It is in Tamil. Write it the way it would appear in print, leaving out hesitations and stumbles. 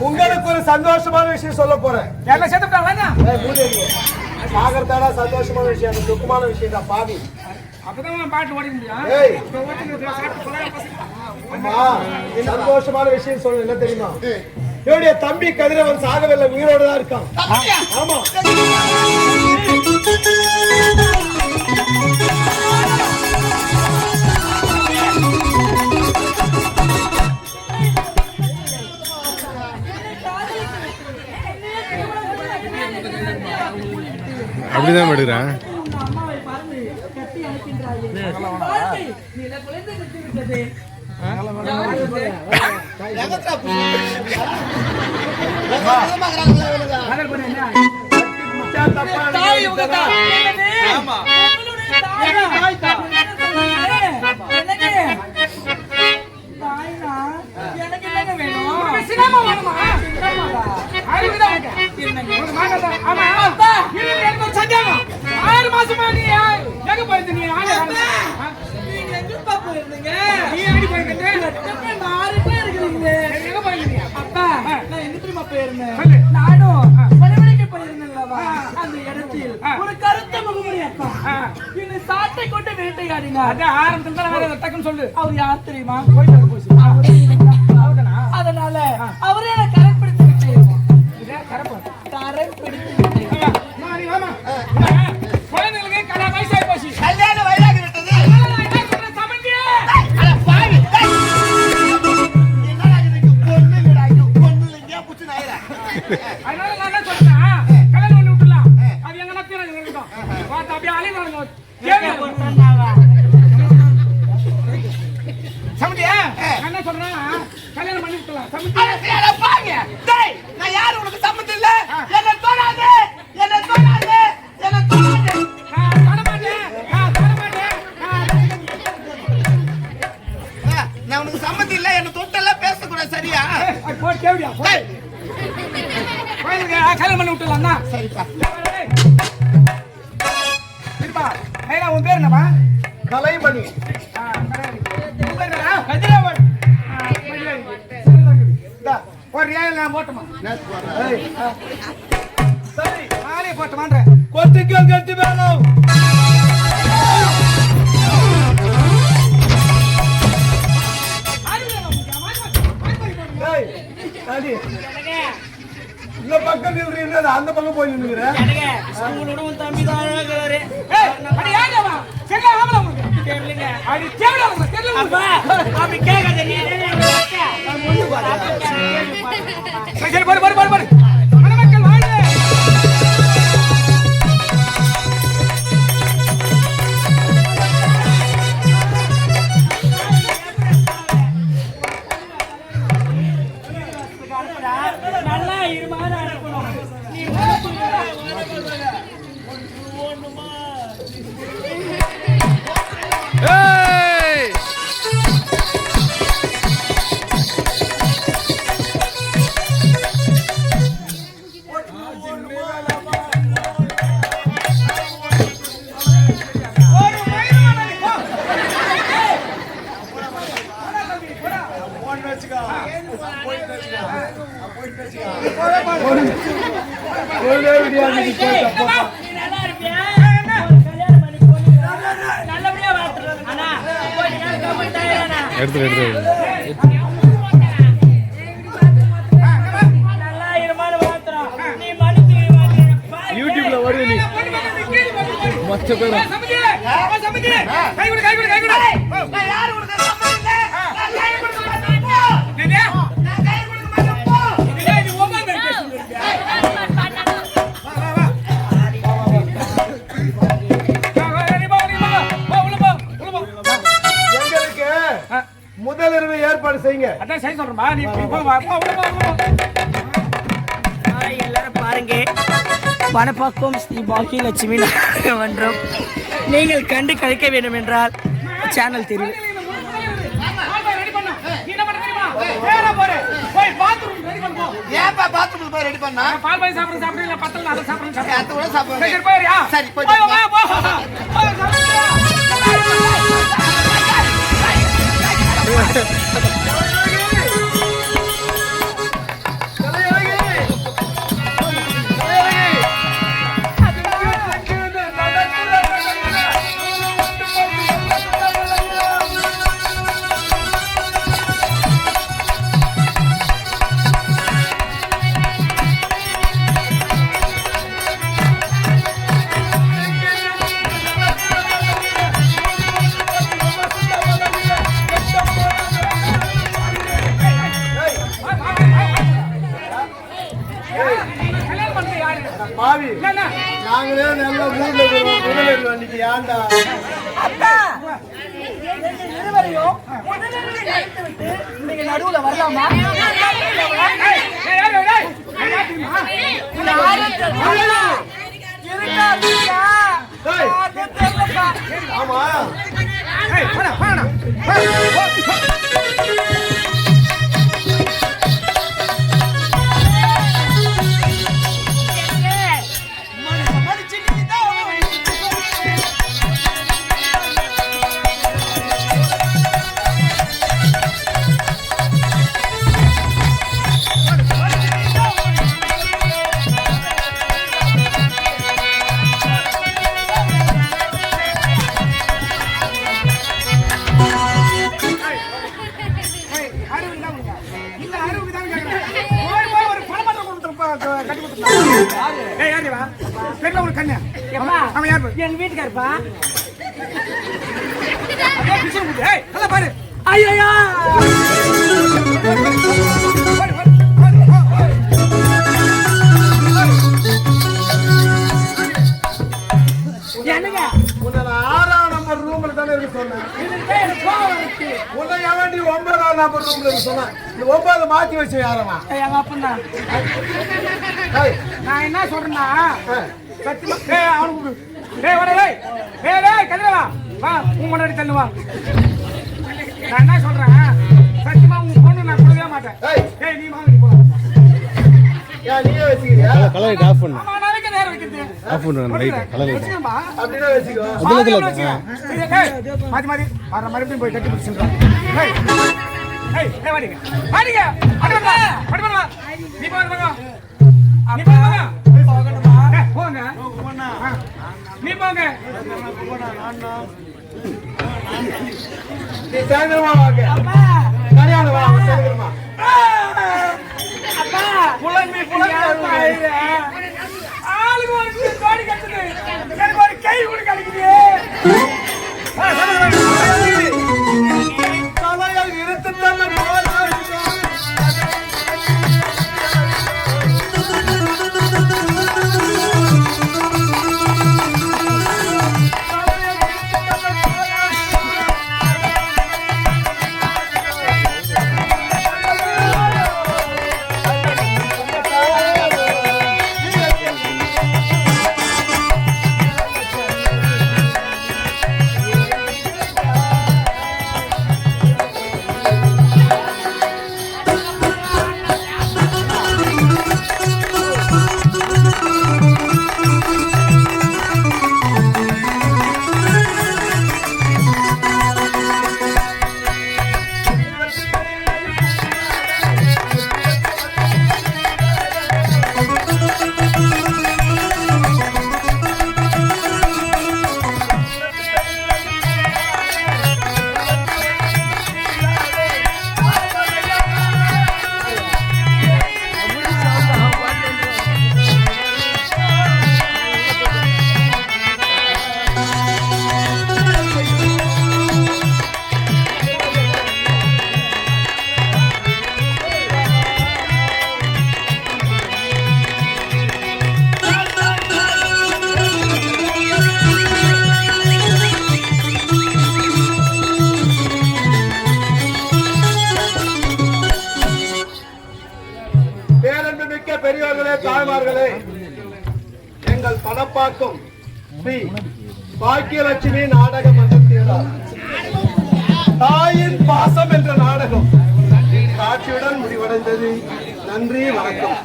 உங்களுக்கு ஒரு சந்தோஷமான விஷயம் சொல்ல போறேன். எல்லாம் சேர்த்துட்டாங்களா? சாகரத்தாடா சந்தோஷமான விஷயம், துக்கமான விஷயம் தான் பாவி. அப்பதான் பாட்டு ஓடி முடியும். சந்தோஷமான விஷயம் சொல்ல என்ன தெரியுமா? என்னுடைய தம்பி கதிரவன் சாகவில்லை, உயிரோடு தான் இருக்கான். ஆமா, அப்படிதான் எடுக்கிறேன். சாட்டை கொண்டு வேட்டையாடினார். ஆரம்பத்தில் சொல்லு, அவர் யார் தெரியுமா? அதனால அவரே கரைப்பிடித்து விட்டேன். குழந்தைகளுக்கு வயசாகி போச்சு, கல்யாணம் வயதாகி விட்டது. அதனால நான் என்ன சொல்றேன், கல்யாணம் பண்ணி விட்டுலாம். அது எங்கன்னா தீரம் இருக்கட்டும். பார்த்து அப்படியே அலைவாங்க சமந்தியா. என்ன சொல்றேன், கல்யாணம் பண்ணி விட்டுலாம். நான் யாரு உனக்கு சம்மந்தம் இல்ல. என்ன தோணாது, என்ன தோணாது, என்ன தோணாது. நான் உனக்கு சம்மந்தம் இல்ல, என்ன தொட்டெல்லாம் பேசக்கூடாது. சரியா? கேவியா கல்யாணம் பண்ணி விட்டுலாம்னா? சரிப்பா. சரிப்பா. உன் பேர் என்னப்பா? கலைமணி. கதிரவன். ஒரு ரியாயில் நான் போட்டுமா? சரி, நானே போட்டுமான்ற. கொத்துக்கள் கட்டி வேணும். இந்த பக்கம் நின்று அந்த பக்கம் போய் நின்னுற. தம்பி தான் மணமக்கள் வாழ. நல்லா இருமாறு அனுப்பணும். நீ யூடியூப்ல வருது நீ மொத்த பேரும் முதலிரவு ஏற்பாடு செய்யுங்க. அதான் செய்ய சொல்றேன். நீ எல்லாரும் பாருங்க, வனப்பக்கம் ஸ்ரீ பாக்கியலட்சுமி மன்றம். நீங்கள் கண்டு கழிக்க வேண்டும் என்றால் சேனல் தெரியும். ஏன்பா பாத்ரூம் போய் ரெடி பண்ணா? பால் பாய் சாப்பிடுங்க, சாப்பிடுங்க, பத்தல அத சாப்பிடுங்க, அத கூட சாப்பிடுங்க. சரி போறியா? சரி போய் பாவி என்ன நாங்களே நல்ல ஊர்ல முதலீடு வண்டிக்கு ஏன்டா அப்பா இருவரையும் நீங்க நடுவுல வரலாமா? ஆமா என் வீட்டுக்காரப்பா பாரு ஐயா என்னங்க உன்னை நான் 6ஆம் நம்பர் ரூம்ல தானே இருக்க சொன்னேன். உன்னை ஏன் 9ஆம் நம்பர் ரூம்ல இருக்க சொன்னேன். இந்த 9 மாத்தி வச்சு யாரமா? எங்க அப்பா ஏய், நான் என்ன சொல்றேன்னா சத்தியமா அவனுக்கு கதிரவா வா உன் முன்னாடி தள்ளு வா. நான் என்ன சொல்றேன் சத்தியமா உங்க பொண்ணு நான் கொடுக்கவே மாட்டேன். ஏய், நீ வாங்கி போ. ஏன் நீயே வச்சுக்கிறியா? கலர் ஆஃப் பண்ணு. ஆமா நாளைக்கு நேரம் வைக்கிறது. ஆஃப் பண்ணு ரைட் கலர் வச்சுக்கோமா. அப்படின்னா வச்சுக்கோ. மாத்தி மாத்தி வர மறுபடியும் போய் கட்டி பிடிச்சிடுறேன். வாடிங்க வாடிங்க அடிப்பா நீ போங்க நீ போங்க போங்க நீ போங்க நீ சாயந்தரமா வாங்க. கல்யாணம் வா சாயந்தரமா. அப்பா புலம்பி ஆளுக்கு ஒரு கோடி கட்டுது எனக்கு ஒரு கை கூட கிடைக்குது. தலையில் இருந்துட்டாங்க பெரியவர்களே தாய்மார்களே, எங்கள் பணப்பாக்கும் ஸ்ரீ பாக்கியலட்சுமி நாடக மன்றத்தினர் தாயின் பாசம் என்ற நாடகம் காட்சியுடன் முடிவடைந்தது. நன்றி, வணக்கம்.